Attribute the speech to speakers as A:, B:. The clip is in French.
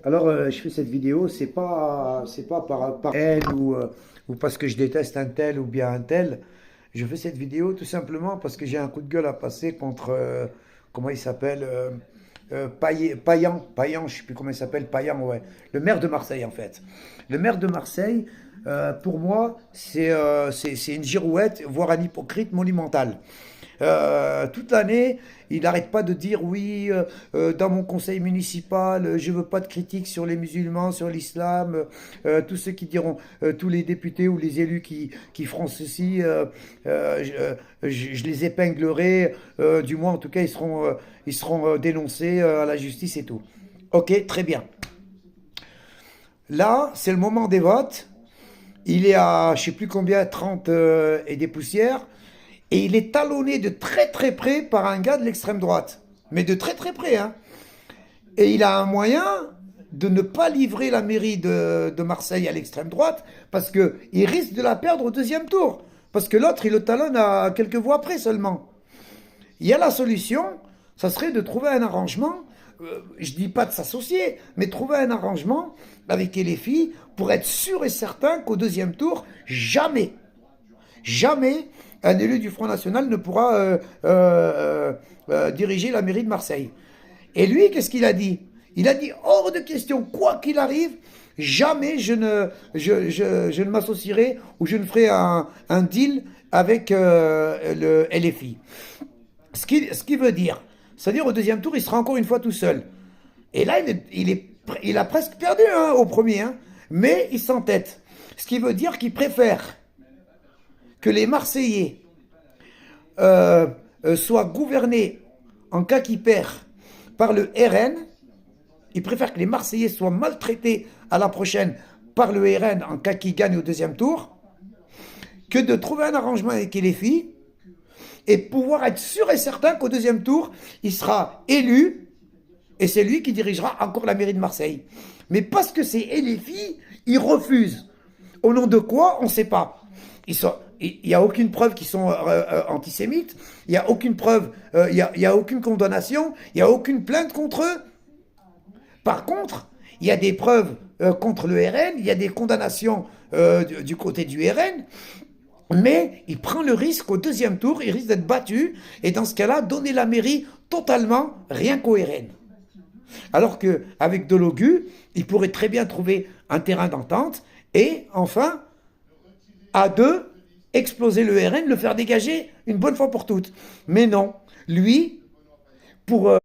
A: Alors, je fais cette vidéo, c'est pas par haine ou parce que je déteste un tel ou bien un tel. Je fais cette vidéo tout simplement parce que j'ai un coup de gueule à passer contre, comment il s'appelle, Payan, je sais plus comment il s'appelle, Payan, ouais. Le maire de Marseille, en fait. Le maire de Marseille, pour moi, c'est une girouette, voire un hypocrite monumental. Toute l'année, il n'arrête pas de dire oui, dans mon conseil municipal, je veux pas de critiques sur les musulmans, sur l'islam. Tous ceux qui diront, tous les députés ou les élus qui feront ceci, je les épinglerai. Du moins, en tout cas, ils seront dénoncés à la justice et tout. Ok, très bien. Là, c'est le moment des votes. Il est à, je sais plus combien, 30 et des poussières. Et il est talonné de très très près par un gars de l'extrême droite. Mais de très très près, hein. Et il a un moyen de ne pas livrer la mairie de Marseille à l'extrême droite parce qu'il risque de la perdre au deuxième tour. Parce que l'autre, il le talonne à quelques voix près seulement. Il y a la solution, ça serait de trouver un arrangement, je ne dis pas de s'associer, mais trouver un arrangement avec les filles pour être sûr et certain qu'au deuxième tour, jamais, jamais un élu du Front National ne pourra diriger la mairie de Marseille. Et lui, qu'est-ce qu'il a dit? Il a dit hors de question, quoi qu'il arrive, jamais je ne m'associerai ou je ne ferai un deal avec le LFI. Ce qui veut dire, c'est-à-dire au deuxième tour, il sera encore une fois tout seul. Et là, il a presque perdu hein, au premier, hein, mais il s'entête. Ce qui veut dire qu'il préfère que les Marseillais soient gouvernés, en cas qu'il perd, par le RN. Il préfère que les Marseillais soient maltraités à la prochaine par le RN en cas qu'il gagne au deuxième tour, que de trouver un arrangement avec les filles et pouvoir être sûr et certain qu'au deuxième tour, il sera élu et c'est lui qui dirigera encore la mairie de Marseille. Mais parce que c'est LFI, ils refusent. Au nom de quoi, on ne sait pas. Il n'y a aucune preuve qu'ils sont antisémites, il n'y a aucune preuve, il n'y a aucune condamnation, il n'y a aucune plainte contre eux. Par contre, il y a des preuves contre le RN, il y a des condamnations du côté du RN, mais il prend le risque au deuxième tour, il risque d'être battu, et dans ce cas-là, donner la mairie totalement rien qu'au RN. Alors qu'avec Delogu, il pourrait très bien trouver un terrain d'entente, et enfin, à deux, exploser le RN, le faire dégager une bonne fois pour toutes. Mais non, lui, pour